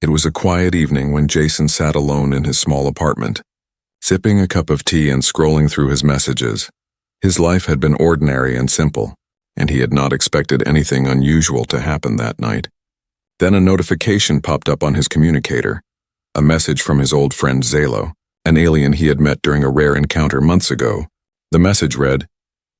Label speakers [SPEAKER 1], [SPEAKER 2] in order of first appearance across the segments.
[SPEAKER 1] It was a quiet evening when Jason sat alone in his small apartment, sipping a cup of tea and scrolling through his messages. His life had been ordinary and simple, and he had not expected anything unusual to happen that night. Then a notification popped up on his communicator, a message from his old friend Zalo, an alien he had met during a rare encounter months ago. The message read,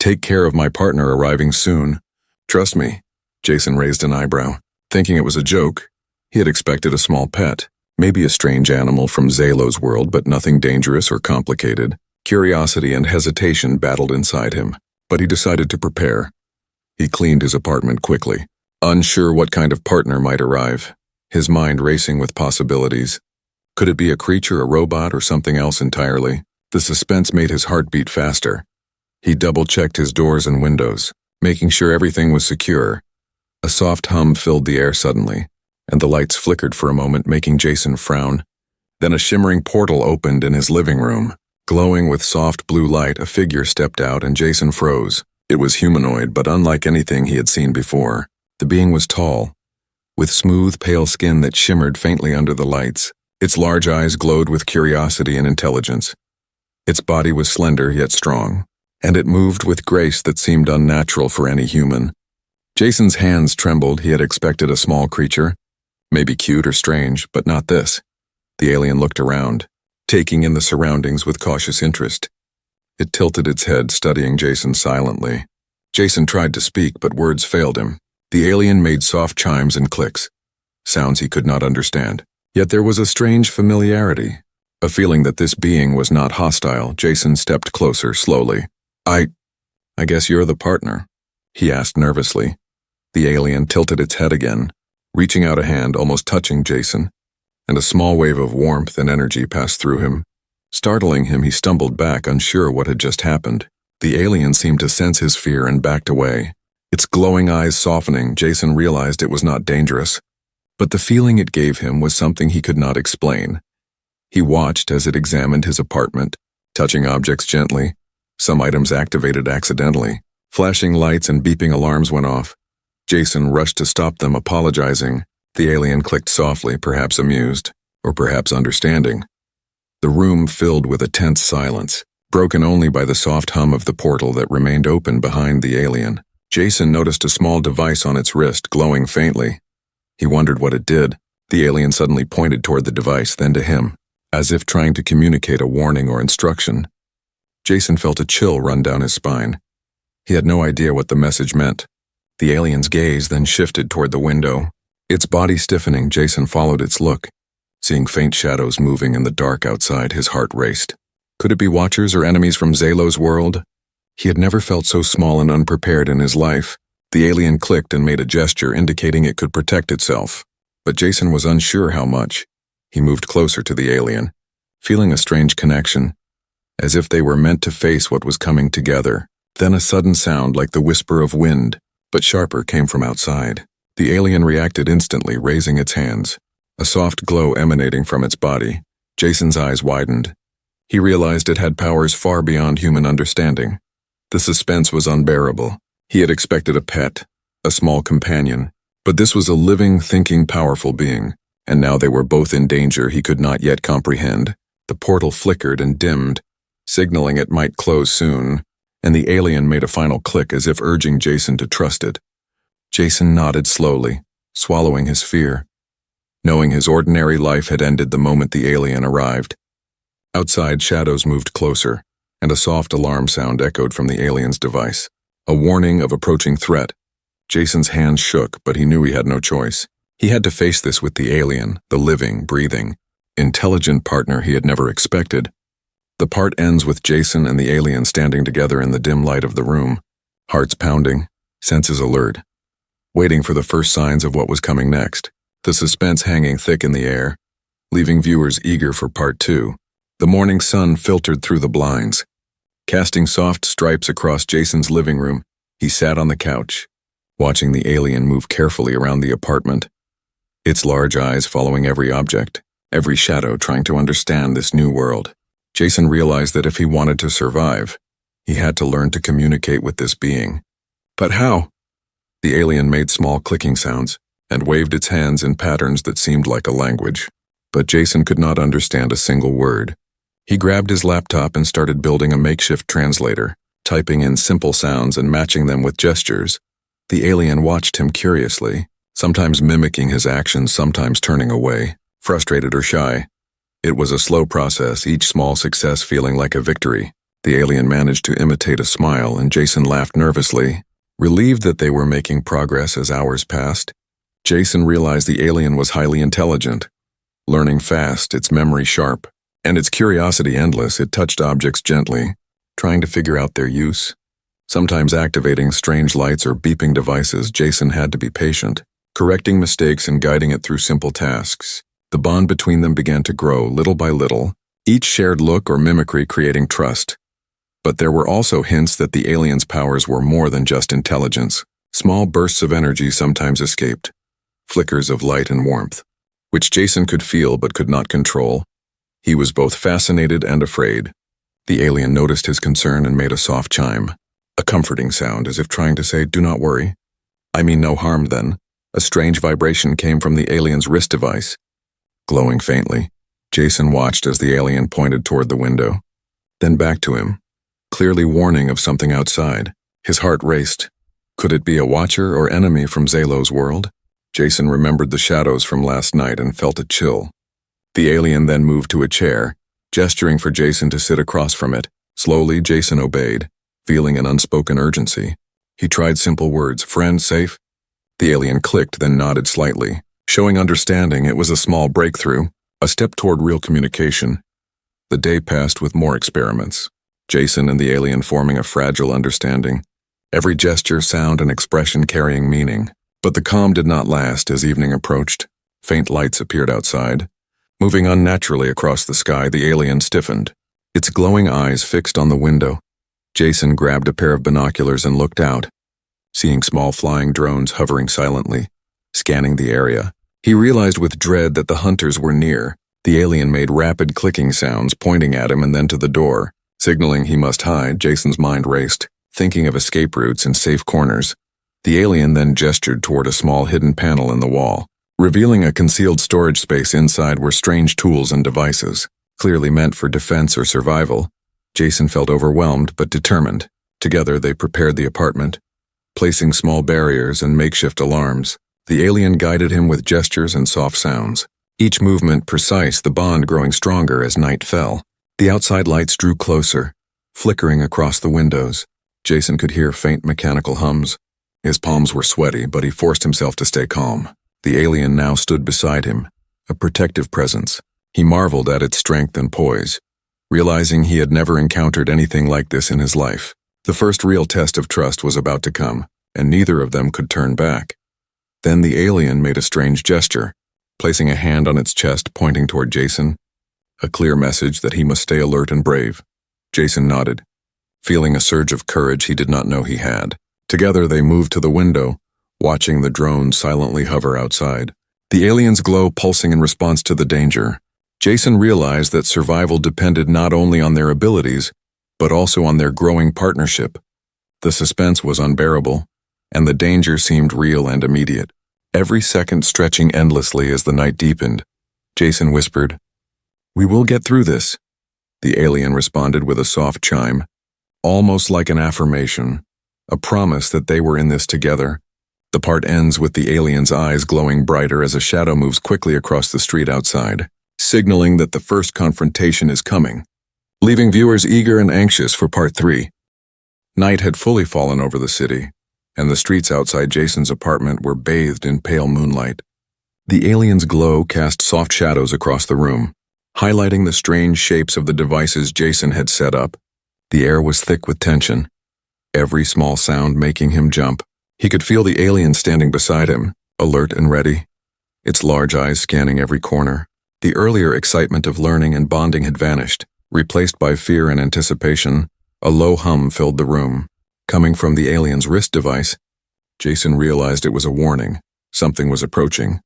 [SPEAKER 1] "Take care of my partner arriving soon. Trust me." Jason raised an eyebrow. Thinking it was a joke, he had expected a small pet, maybe a strange animal from Zalo's world, but nothing dangerous or complicated. Curiosity and hesitation battled inside him, but he decided to prepare. He cleaned his apartment quickly, unsure what kind of partner might arrive, his mind racing with possibilities. Could it be a creature, a robot, or something else entirely? The suspense made his heart beat faster. He double-checked his doors and windows, making sure everything was secure. A soft hum filled the air suddenly, and the lights flickered for a moment, making Jason frown. Then a shimmering portal opened in his living room. Glowing with soft blue light, a figure stepped out and Jason froze. It was humanoid, but unlike anything he had seen before. The being was tall, with smooth, pale skin that shimmered faintly under the lights. Its large eyes glowed with curiosity and intelligence. Its body was slender yet strong, and it moved with grace that seemed unnatural for any human. Jason's hands trembled. He had expected a small creature, maybe cute or strange, but not this. The alien looked around, taking in the surroundings with cautious interest. It tilted its head, studying Jason silently. Jason tried to speak, but words failed him. The alien made soft chimes and clicks, sounds he could not understand. Yet there was a strange familiarity, a feeling that this being was not hostile. Jason stepped closer, slowly. I guess you're the partner," he asked nervously. The alien tilted its head again, reaching out a hand, almost touching Jason, and a small wave of warmth and energy passed through him. Startling him, he stumbled back, unsure what had just happened. The alien seemed to sense his fear and backed away. Its glowing eyes softening, Jason realized it was not dangerous, but the feeling it gave him was something he could not explain. He watched as it examined his apartment, touching objects gently. Some items activated accidentally. Flashing lights and beeping alarms went off. Jason rushed to stop them, apologizing. The alien clicked softly, perhaps amused, or perhaps understanding. The room filled with a tense silence, broken only by the soft hum of the portal that remained open behind the alien. Jason noticed a small device on its wrist, glowing faintly. He wondered what it did. The alien suddenly pointed toward the device, then to him, as if trying to communicate a warning or instruction. Jason felt a chill run down his spine. He had no idea what the message meant. The alien's gaze then shifted toward the window. Its body stiffening, Jason followed its look. Seeing faint shadows moving in the dark outside, his heart raced. Could it be watchers or enemies from Zalo's world? He had never felt so small and unprepared in his life. The alien clicked and made a gesture indicating it could protect itself. But Jason was unsure how much. He moved closer to the alien, feeling a strange connection, as if they were meant to face what was coming together. Then a sudden sound like the whisper of wind, but sharper, came from outside. The alien reacted instantly, raising its hands, a soft glow emanating from its body. Jason's eyes widened. He realized it had powers far beyond human understanding. The suspense was unbearable. He had expected a pet, a small companion, but this was a living, thinking, powerful being, and now they were both in danger he could not yet comprehend. The portal flickered and dimmed, signaling it might close soon, and the alien made a final click as if urging Jason to trust it. Jason nodded slowly, swallowing his fear, knowing his ordinary life had ended the moment the alien arrived. Outside, shadows moved closer, and a soft alarm sound echoed from the alien's device, a warning of approaching threat. Jason's hands shook, but he knew he had no choice. He had to face this with the alien, the living, breathing, intelligent partner he had never expected. The part ends with Jason and the alien standing together in the dim light of the room, hearts pounding, senses alert, waiting for the first signs of what was coming next, the suspense hanging thick in the air, leaving viewers eager for part 2. The morning sun filtered through the blinds, casting soft stripes across Jason's living room. He sat on the couch, watching the alien move carefully around the apartment, its large eyes following every object, every shadow, trying to understand this new world. Jason realized that if he wanted to survive, he had to learn to communicate with this being. But how? The alien made small clicking sounds, and waved its hands in patterns that seemed like a language. But Jason could not understand a single word. He grabbed his laptop and started building a makeshift translator, typing in simple sounds and matching them with gestures. The alien watched him curiously, sometimes mimicking his actions, sometimes turning away, frustrated or shy. It was a slow process, each small success feeling like a victory. The alien managed to imitate a smile, and Jason laughed nervously, relieved that they were making progress as hours passed. Jason realized the alien was highly intelligent, learning fast, its memory sharp, and its curiosity endless. It touched objects gently, trying to figure out their use. Sometimes activating strange lights or beeping devices, Jason had to be patient, correcting mistakes and guiding it through simple tasks. The bond between them began to grow little by little, each shared look or mimicry creating trust. But there were also hints that the alien's powers were more than just intelligence. Small bursts of energy sometimes escaped, flickers of light and warmth, which Jason could feel but could not control. He was both fascinated and afraid. The alien noticed his concern and made a soft chime, a comforting sound as if trying to say, "Do not worry. I mean no harm." Then, a strange vibration came from the alien's wrist device. Glowing faintly, Jason watched as the alien pointed toward the window, then back to him, clearly warning of something outside. His heart raced. Could it be a watcher or enemy from Zalo's world? Jason remembered the shadows from last night and felt a chill. The alien then moved to a chair, gesturing for Jason to sit across from it. Slowly, Jason obeyed, feeling an unspoken urgency. He tried simple words, "Friend, safe?" The alien clicked, then nodded slightly, showing understanding. It was a small breakthrough, a step toward real communication. The day passed with more experiments, Jason and the alien forming a fragile understanding, every gesture, sound, and expression carrying meaning. But the calm did not last. As evening approached, faint lights appeared outside. Moving unnaturally across the sky, the alien stiffened, its glowing eyes fixed on the window. Jason grabbed a pair of binoculars and looked out, seeing small flying drones hovering silently, scanning the area. He realized with dread that the hunters were near. The alien made rapid clicking sounds, pointing at him and then to the door, signaling he must hide. Jason's mind raced, thinking of escape routes and safe corners. The alien then gestured toward a small hidden panel in the wall, revealing a concealed storage space. Inside were strange tools and devices, clearly meant for defense or survival. Jason felt overwhelmed but determined. Together they prepared the apartment, placing small barriers and makeshift alarms. The alien guided him with gestures and soft sounds, each movement precise, the bond growing stronger as night fell. The outside lights drew closer, flickering across the windows. Jason could hear faint mechanical hums. His palms were sweaty, but he forced himself to stay calm. The alien now stood beside him, a protective presence. He marveled at its strength and poise, realizing he had never encountered anything like this in his life. The first real test of trust was about to come, and neither of them could turn back. Then the alien made a strange gesture, placing a hand on its chest, pointing toward Jason, a clear message that he must stay alert and brave. Jason nodded, feeling a surge of courage he did not know he had. Together they moved to the window, watching the drone silently hover outside, the alien's glow pulsing in response to the danger. Jason realized that survival depended not only on their abilities, but also on their growing partnership. The suspense was unbearable, and the danger seemed real and immediate, every second stretching endlessly as the night deepened. Jason whispered, "We will get through this." The alien responded with a soft chime, almost like an affirmation, a promise that they were in this together. The part ends with the alien's eyes glowing brighter as a shadow moves quickly across the street outside, signaling that the first confrontation is coming, leaving viewers eager and anxious for part 3. Night had fully fallen over the city, and the streets outside Jason's apartment were bathed in pale moonlight. The alien's glow cast soft shadows across the room, highlighting the strange shapes of the devices Jason had set up. The air was thick with tension, every small sound making him jump. He could feel the alien standing beside him, alert and ready, its large eyes scanning every corner. The earlier excitement of learning and bonding had vanished, replaced by fear and anticipation. A low hum filled the room, coming from the alien's wrist device. Jason realized it was a warning. Something was approaching.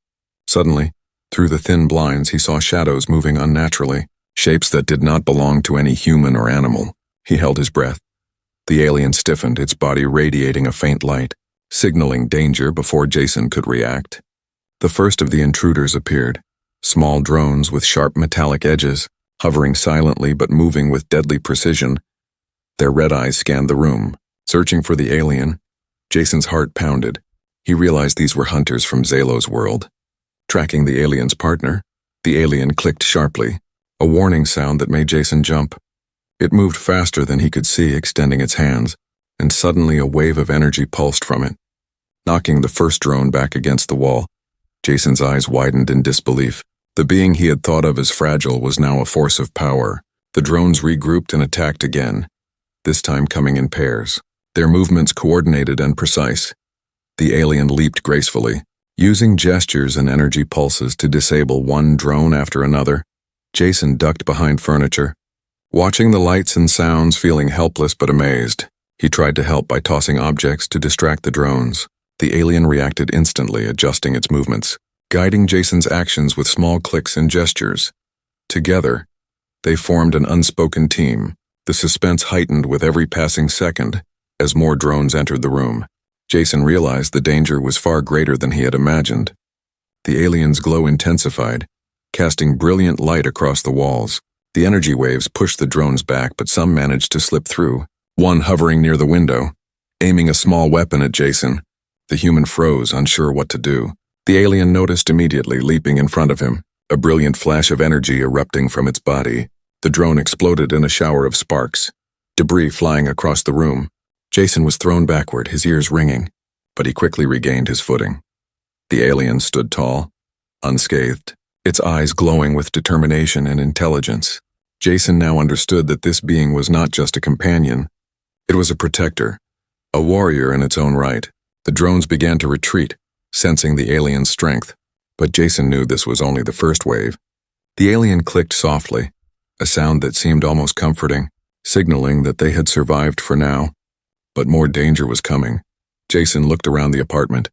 [SPEAKER 1] Suddenly, through the thin blinds, he saw shadows moving unnaturally, shapes that did not belong to any human or animal. He held his breath. The alien stiffened, its body radiating a faint light, signaling danger before Jason could react. The first of the intruders appeared, small drones with sharp metallic edges, hovering silently but moving with deadly precision. Their red eyes scanned the room, searching for the alien. Jason's heart pounded. He realized these were hunters from Zalo's world. Tracking the alien's partner, the alien clicked sharply, a warning sound that made Jason jump. It moved faster than he could see, extending its hands, and suddenly a wave of energy pulsed from it, knocking the first drone back against the wall. Jason's eyes widened in disbelief. The being he had thought of as fragile was now a force of power. The drones regrouped and attacked again, this time coming in pairs, their movements coordinated and precise. The alien leaped gracefully, using gestures and energy pulses to disable one drone after another. Jason ducked behind furniture, watching the lights and sounds, feeling helpless but amazed. He tried to help by tossing objects to distract the drones. The alien reacted instantly, adjusting its movements, guiding Jason's actions with small clicks and gestures. Together, they formed an unspoken team. The suspense heightened with every passing second as more drones entered the room. Jason realized the danger was far greater than he had imagined. The alien's glow intensified, casting brilliant light across the walls. The energy waves pushed the drones back, but some managed to slip through, one hovering near the window, aiming a small weapon at Jason. The human froze, unsure what to do. The alien noticed immediately, leaping in front of him, a brilliant flash of energy erupting from its body. The drone exploded in a shower of sparks, debris flying across the room. Jason was thrown backward, his ears ringing, but he quickly regained his footing. The alien stood tall, unscathed, its eyes glowing with determination and intelligence. Jason now understood that this being was not just a companion. It was a protector, a warrior in its own right. The drones began to retreat, sensing the alien's strength, but Jason knew this was only the first wave. The alien clicked softly, a sound that seemed almost comforting, signaling that they had survived for now. But more danger was coming. Jason looked around the apartment,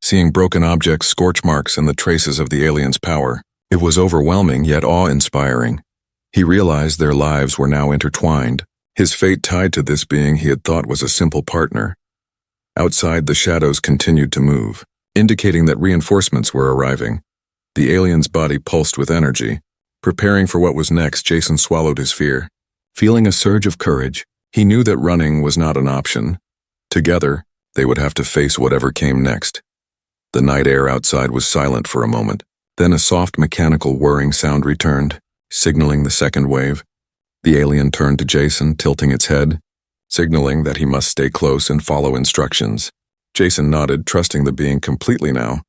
[SPEAKER 1] seeing broken objects, scorch marks, and the traces of the alien's power. It was overwhelming yet awe-inspiring. He realized their lives were now intertwined, his fate tied to this being he had thought was a simple partner. Outside, the shadows continued to move, indicating that reinforcements were arriving. The alien's body pulsed with energy. Preparing for what was next, Jason swallowed his fear. Feeling a surge of courage, he knew that running was not an option. Together, they would have to face whatever came next. The night air outside was silent for a moment. Then a soft mechanical whirring sound returned, signaling the second wave. The alien turned to Jason, tilting its head, signaling that he must stay close and follow instructions. Jason nodded, trusting the being completely now.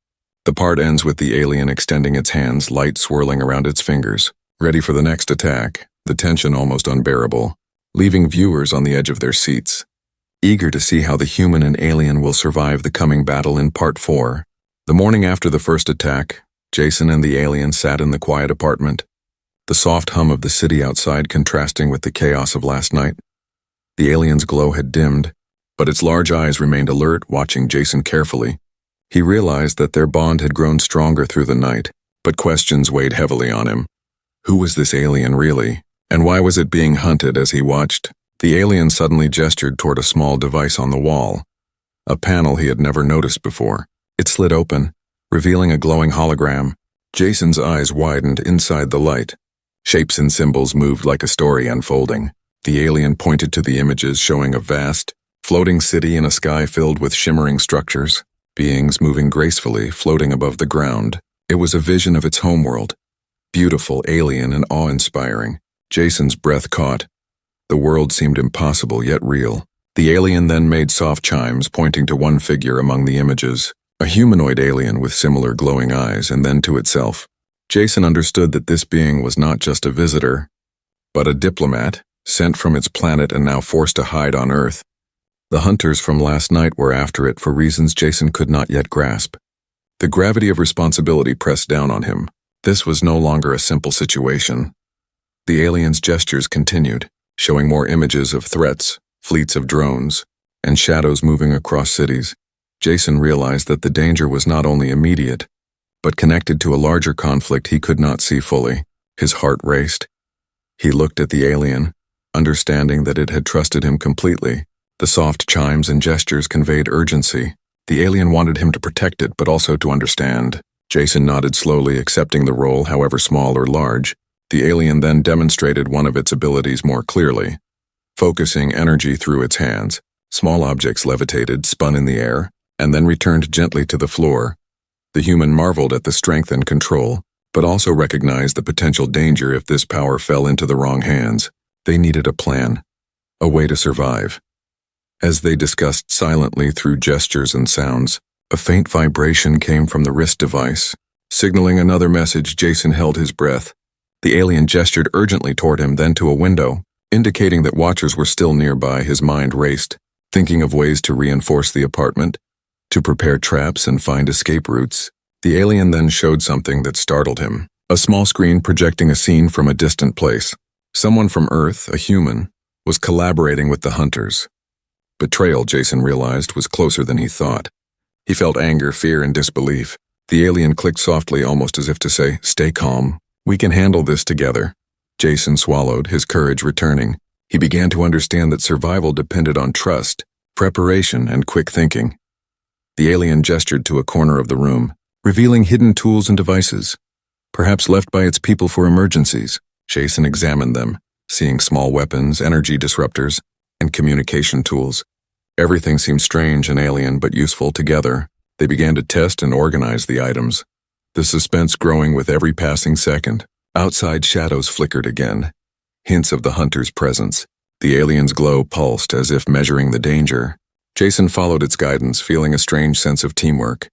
[SPEAKER 1] The part ends with the alien extending its hands, light swirling around its fingers, ready for the next attack, the tension almost unbearable, leaving viewers on the edge of their seats, eager to see how the human and alien will survive the coming battle in Part 4. The morning after the first attack, Jason and the alien sat in the quiet apartment, the soft hum of the city outside contrasting with the chaos of last night. The alien's glow had dimmed, but its large eyes remained alert, watching Jason carefully. He realized that their bond had grown stronger through the night, but questions weighed heavily on him. Who was this alien really, and why was it being hunted? As he watched, the alien suddenly gestured toward a small device on the wall, a panel he had never noticed before. It slid open, revealing a glowing hologram. Jason's eyes widened inside the light. Shapes and symbols moved like a story unfolding. The alien pointed to the images, showing a vast, floating city in a sky filled with shimmering structures, beings moving gracefully, floating above the ground. It was a vision of its homeworld, beautiful, alien, and awe-inspiring. Jason's breath caught. The world seemed impossible yet real. The alien then made soft chimes, pointing to one figure among the images, a humanoid alien with similar glowing eyes, and then to itself. Jason understood that this being was not just a visitor, but a diplomat, sent from its planet and now forced to hide on Earth. The hunters from last night were after it for reasons Jason could not yet grasp. The gravity of responsibility pressed down on him. This was no longer a simple situation. The alien's gestures continued, showing more images of threats, fleets of drones, and shadows moving across cities. Jason realized that the danger was not only immediate, but connected to a larger conflict he could not see fully. His heart raced. He looked at the alien, understanding that it had trusted him completely. The soft chimes and gestures conveyed urgency. The alien wanted him to protect it, but also to understand. Jason nodded slowly, accepting the role, however small or large. The alien then demonstrated one of its abilities more clearly, focusing energy through its hands. Small objects levitated, spun in the air, and then returned gently to the floor. The human marveled at the strength and control, but also recognized the potential danger if this power fell into the wrong hands. They needed a plan, a way to survive. As they discussed silently through gestures and sounds, a faint vibration came from the wrist device, signaling another message. Jason held his breath. The alien gestured urgently toward him, then to a window, indicating that watchers were still nearby. His mind raced, thinking of ways to reinforce the apartment, to prepare traps and find escape routes. The alien then showed something that startled him. A small screen projecting a scene from a distant place. Someone from Earth, a human, was collaborating with the hunters. Betrayal, Jason realized, was closer than he thought. He felt anger, fear, and disbelief. The alien clicked softly, almost as if to say, "Stay calm. We can handle this together." Jason swallowed, his courage returning. He began to understand that survival depended on trust, preparation, and quick thinking. The alien gestured to a corner of the room, revealing hidden tools and devices, perhaps left by its people for emergencies. Jason examined them, seeing small weapons, energy disruptors, and communication tools. Everything seemed strange and alien, but useful together. They began to test and organize the items, the suspense growing with every passing second. Outside, shadows flickered again, hints of the hunter's presence. The alien's glow pulsed as if measuring the danger. Jason followed its guidance, feeling a strange sense of teamwork.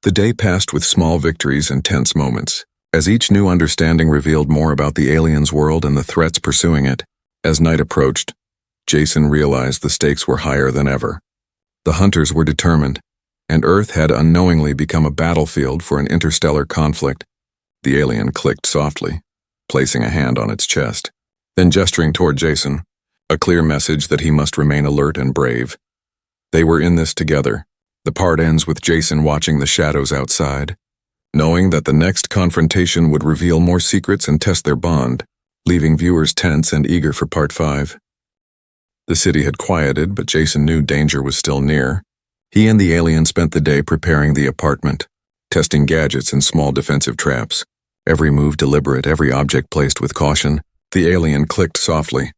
[SPEAKER 1] The day passed with small victories and tense moments, as each new understanding revealed more about the alien's world and the threats pursuing it. As night approached, Jason realized the stakes were higher than ever. The hunters were determined, and Earth had unknowingly become a battlefield for an interstellar conflict. The alien clicked softly, placing a hand on its chest, then gesturing toward Jason, a clear message that he must remain alert and brave. They were in this together. The part ends with Jason watching the shadows outside, knowing that the next confrontation would reveal more secrets and test their bond, leaving viewers tense and eager for Part 5. The city had quieted, but Jason knew danger was still near. He and the alien spent the day preparing the apartment, testing gadgets and small defensive traps. Every move deliberate, every object placed with caution. The alien clicked softly,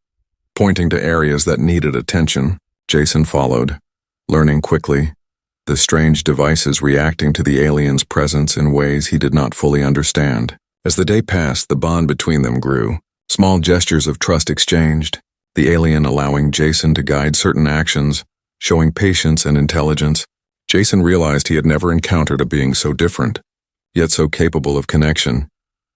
[SPEAKER 1] pointing to areas that needed attention. Jason followed, learning quickly, the strange devices reacting to the alien's presence in ways he did not fully understand. As the day passed, the bond between them grew. Small gestures of trust exchanged, the alien allowing Jason to guide certain actions, showing patience and intelligence. Jason realized he had never encountered a being so different, yet so capable of connection.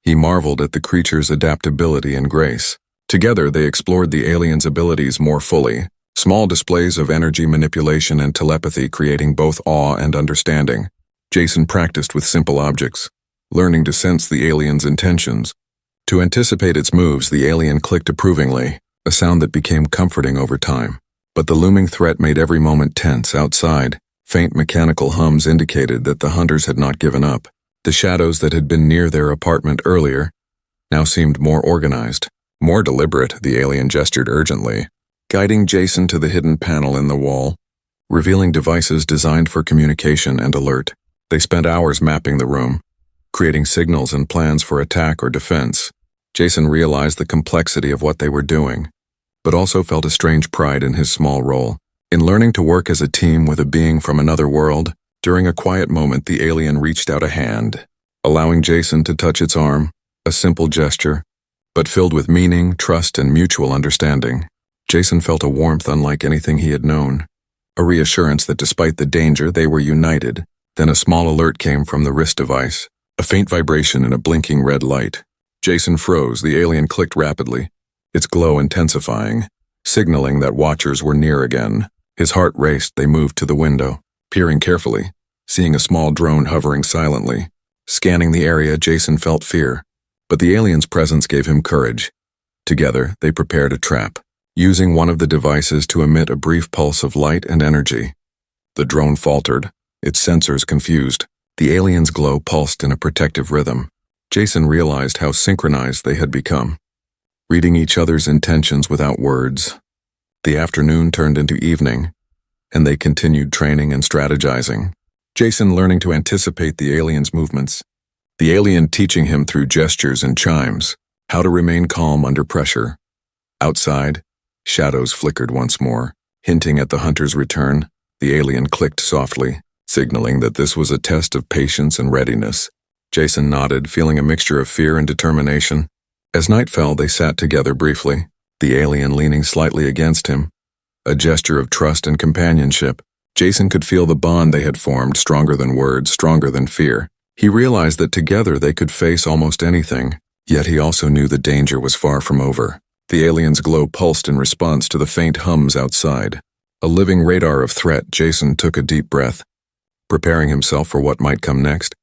[SPEAKER 1] He marveled at the creature's adaptability and grace. Together, they explored the alien's abilities more fully, small displays of energy manipulation and telepathy creating both awe and understanding. Jason practiced with simple objects, learning to sense the alien's intentions. To anticipate its moves, the alien clicked approvingly, a sound that became comforting over time. But the looming threat made every moment tense. Outside, faint mechanical hums indicated that the hunters had not given up. The shadows that had been near their apartment earlier now seemed more organized, more deliberate. The alien gestured urgently, guiding Jason to the hidden panel in the wall, revealing devices designed for communication and alert. They spent hours mapping the room, creating signals and plans for attack or defense. Jason realized the complexity of what they were doing, but also felt a strange pride in his small role. In learning to work as a team with a being from another world, during a quiet moment the alien reached out a hand, allowing Jason to touch its arm, a simple gesture, but filled with meaning, trust, and mutual understanding. Jason felt a warmth unlike anything he had known, a reassurance that despite the danger they were united. Then a small alert came from the wrist device, a faint vibration and a blinking red light. Jason froze. The alien clicked rapidly, its glow intensifying, signaling that watchers were near again. His heart raced. They moved to the window, peering carefully, seeing a small drone hovering silently. Scanning the area, Jason felt fear, but the alien's presence gave him courage. Together, they prepared a trap, using one of the devices to emit a brief pulse of light and energy. The drone faltered, its sensors confused. The alien's glow pulsed in a protective rhythm. Jason realized how synchronized they had become, reading each other's intentions without words. The afternoon turned into evening, and they continued training and strategizing. Jason learning to anticipate the alien's movements, the alien teaching him through gestures and chimes how to remain calm under pressure. Outside, shadows flickered once more, hinting at the hunter's return. The alien clicked softly, signaling that this was a test of patience and readiness. Jason nodded, feeling a mixture of fear and determination. As night fell, they sat together briefly, the alien leaning slightly against him, a gesture of trust and companionship. Jason could feel the bond they had formed, stronger than words, stronger than fear. He realized that together they could face almost anything, yet he also knew the danger was far from over. The alien's glow pulsed in response to the faint hums outside. A living radar of threat. Jason took a deep breath, preparing himself for what might come next.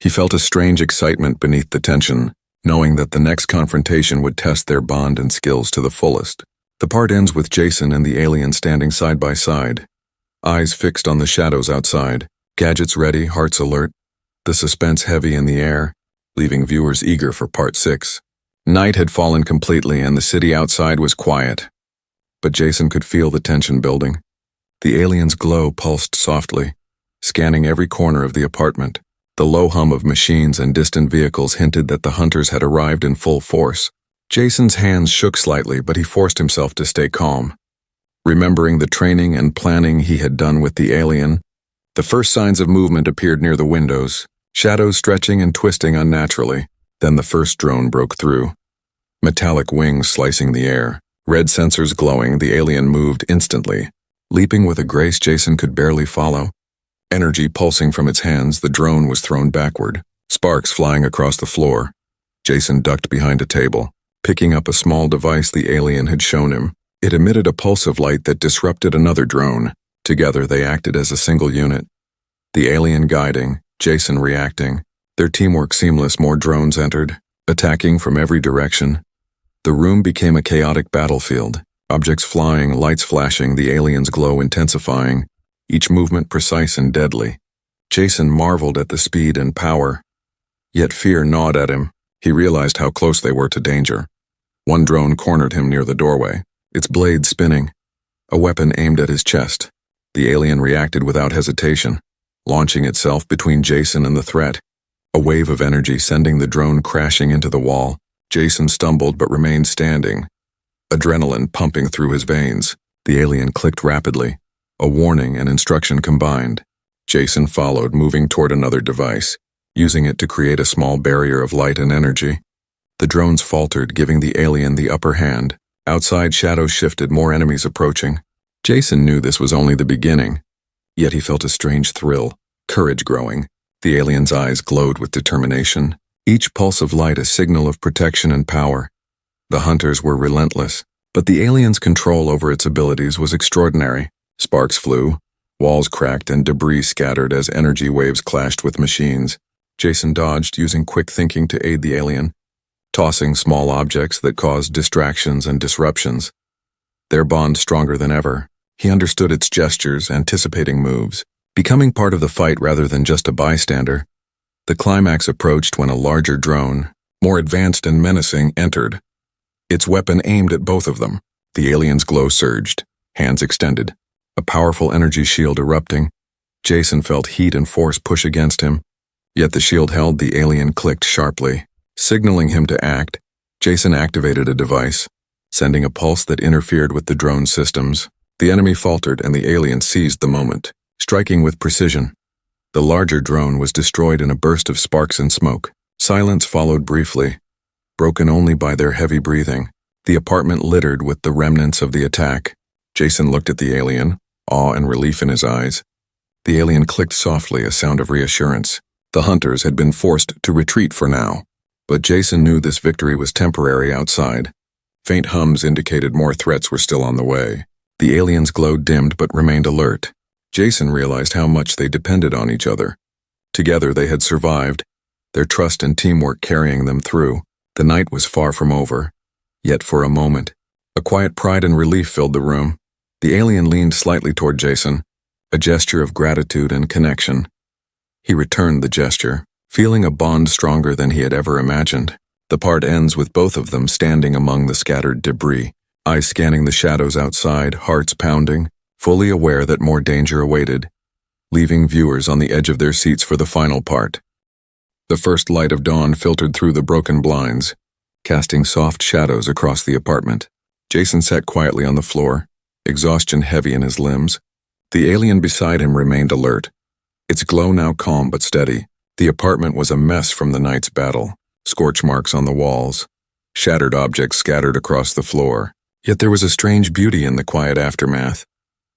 [SPEAKER 1] He felt a strange excitement beneath the tension, knowing that the next confrontation would test their bond and skills to the fullest. The part ends with Jason and the alien standing side by side, eyes fixed on the shadows outside, gadgets ready, hearts alert, the suspense heavy in the air, leaving viewers eager for part 6. Night had fallen completely and the city outside was quiet, but Jason could feel the tension building. The alien's glow pulsed softly, scanning every corner of the apartment. The low hum of machines and distant vehicles hinted that the hunters had arrived in full force. Jason's hands shook slightly, but he forced himself to stay calm. Remembering the training and planning he had done with the alien, the first signs of movement appeared near the windows, shadows stretching and twisting unnaturally. Then the first drone broke through. Metallic wings slicing the air, red sensors glowing, the alien moved instantly, leaping with a grace Jason could barely follow. Energy pulsing from its hands, the drone was thrown backward, sparks flying across the floor. Jason ducked behind a table, picking up a small device the alien had shown him. It emitted a pulse of light that disrupted another drone. Together they acted as a single unit. The alien guiding, Jason reacting, their teamwork seamless. More drones entered, attacking from every direction. The room became a chaotic battlefield, objects flying, lights flashing, the alien's glow intensifying, each movement precise and deadly. Jason marveled at the speed and power, yet fear gnawed at him. He realized how close they were to danger. One drone cornered him near the doorway, its blade spinning, a weapon aimed at his chest. The alien reacted without hesitation, launching itself between Jason and the threat, a wave of energy sending the drone crashing into the wall. Jason stumbled but remained standing, adrenaline pumping through his veins. The alien clicked rapidly, a warning and instruction combined. Jason followed, moving toward another device, using it to create a small barrier of light and energy. The drones faltered, giving the alien the upper hand. Outside, shadows shifted, more enemies approaching. Jason knew this was only the beginning, yet he felt a strange thrill, courage growing. The alien's eyes glowed with determination, each pulse of light a signal of protection and power. The hunters were relentless, but the alien's control over its abilities was extraordinary. Sparks flew, walls cracked, and debris scattered as energy waves clashed with machines. Jason dodged, using quick thinking to aid the alien, tossing small objects that caused distractions and disruptions. Their bond stronger than ever. He understood its gestures, anticipating moves, becoming part of the fight rather than just a bystander. The climax approached when a larger drone, more advanced and menacing, entered. Its weapon aimed at both of them. The alien's glow surged, hands extended, a powerful energy shield erupting. Jason felt heat and force push against him, yet the shield held. The alien clicked sharply, signaling him to act. Jason activated a device, sending a pulse that interfered with the drone systems. The enemy faltered and the alien seized the moment, striking with precision. The larger drone was destroyed in a burst of sparks and smoke. Silence followed briefly, broken only by their heavy breathing. The apartment littered with the remnants of the attack. Jason looked at the alien, awe and relief in his eyes. The alien clicked softly, a sound of reassurance. The hunters had been forced to retreat for now, but Jason knew this victory was temporary. Outside, faint hums indicated more threats were still on the way. The alien's glow dimmed but remained alert. Jason realized how much they depended on each other. Together they had survived, their trust and teamwork carrying them through. The night was far from over, yet for a moment, a quiet pride and relief filled the room. The alien leaned slightly toward Jason, a gesture of gratitude and connection. He returned the gesture, feeling a bond stronger than he had ever imagined. The part ends with both of them standing among the scattered debris, eyes scanning the shadows outside, hearts pounding, fully aware that more danger awaited, leaving viewers on the edge of their seats for the final part. The first light of dawn filtered through the broken blinds, casting soft shadows across the apartment. Jason sat quietly on the floor, exhaustion heavy in his limbs. The alien beside him remained alert, its glow now calm but steady. The apartment was a mess from the night's battle, scorch marks on the walls, shattered objects scattered across the floor. Yet there was a strange beauty in the quiet aftermath.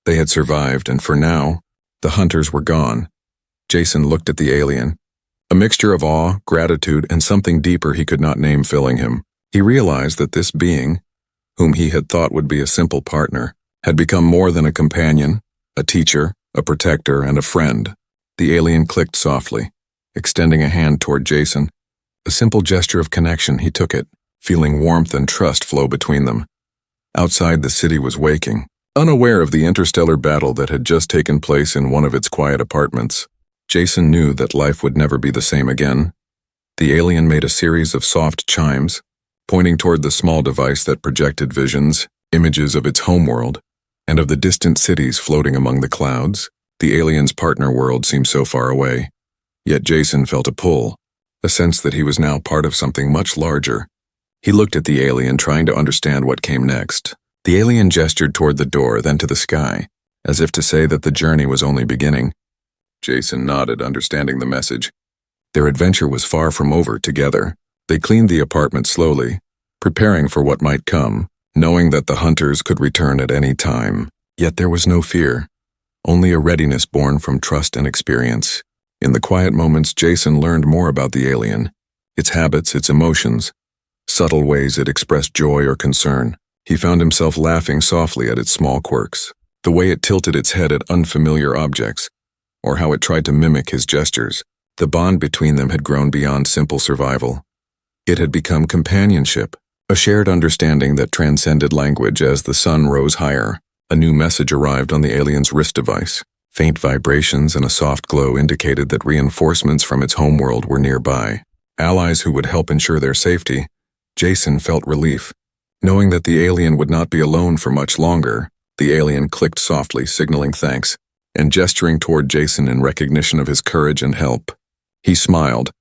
[SPEAKER 1] They had survived, and for now, the hunters were gone. Jason looked at the alien, a mixture of awe, gratitude, and something deeper he could not name filling him. He realized that this being, whom he had thought would be a simple partner, had become more than a companion, a teacher, a protector, and a friend. The alien clicked softly, extending a hand toward Jason. A simple gesture of connection, he took it, feeling warmth and trust flow between them. Outside, the city was waking, unaware of the interstellar battle that had just taken place in one of its quiet apartments. Jason knew that life would never be the same again. The alien made a series of soft chimes, pointing toward the small device that projected visions, images of its homeworld, and of the distant cities floating among the clouds. The alien's partner world seemed so far away. Yet Jason felt a pull, a sense that he was now part of something much larger. He looked at the alien, trying to understand what came next. The alien gestured toward the door, then to the sky, as if to say that the journey was only beginning. Jason nodded, understanding the message. Their adventure was far from over together. They cleaned the apartment slowly, preparing for what might come, knowing that the hunters could return at any time. Yet there was no fear, only a readiness born from trust and experience. In the quiet moments, Jason learned more about the alien, its habits, its emotions, subtle ways it expressed joy or concern. He found himself laughing softly at its small quirks, the way it tilted its head at unfamiliar objects, or how it tried to mimic his gestures. The bond between them had grown beyond simple survival. It had become companionship, a shared understanding that transcended language. As the sun rose higher, a new message arrived on the alien's wrist device. Faint vibrations and a soft glow indicated that reinforcements from its homeworld were nearby, allies who would help ensure their safety. Jason felt relief, knowing that the alien would not be alone for much longer. The alien clicked softly, signaling thanks, and gesturing toward Jason in recognition of his courage and help. He smiled,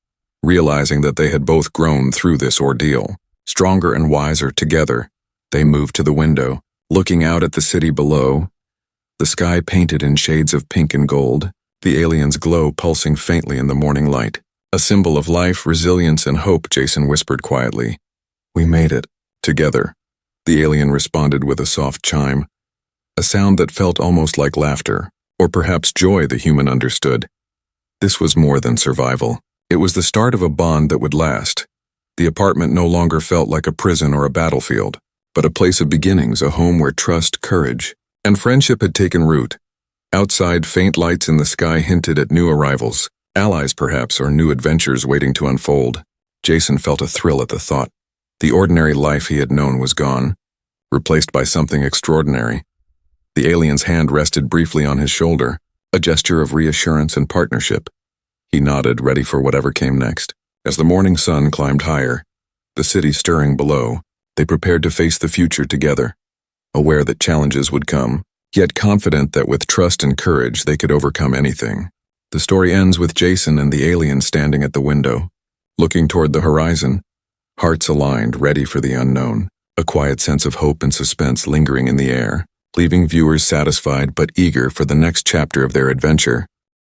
[SPEAKER 1] realizing that they had both grown through this ordeal. Stronger and wiser together, they moved to the window, looking out at the city below, the sky painted in shades of pink and gold, the alien's glow pulsing faintly in the morning light. A symbol of life, resilience, and hope, Jason whispered quietly. "We made it, together." The alien responded with a soft chime, a sound that felt almost like laughter, or perhaps joy the human understood. This was more than survival. It was the start of a bond that would last. The apartment no longer felt like a prison or a battlefield, but a place of beginnings, a home where trust, courage, and friendship had taken root. Outside, faint lights in the sky hinted at new arrivals, allies perhaps, or new adventures waiting to unfold. Jason felt a thrill at the thought. The ordinary life he had known was gone, replaced by something extraordinary. The alien's hand rested briefly on his shoulder, a gesture of reassurance and partnership. He nodded, ready for whatever came next. As the morning sun climbed higher, the city stirring below, they prepared to face the future together, aware that challenges would come, yet confident that with trust and courage they could overcome anything. The story ends with Jason and the alien standing at the window, looking toward the horizon, hearts aligned, ready for the unknown, a quiet sense of hope and suspense lingering in the air, leaving viewers satisfied but eager for the next chapter of their adventure.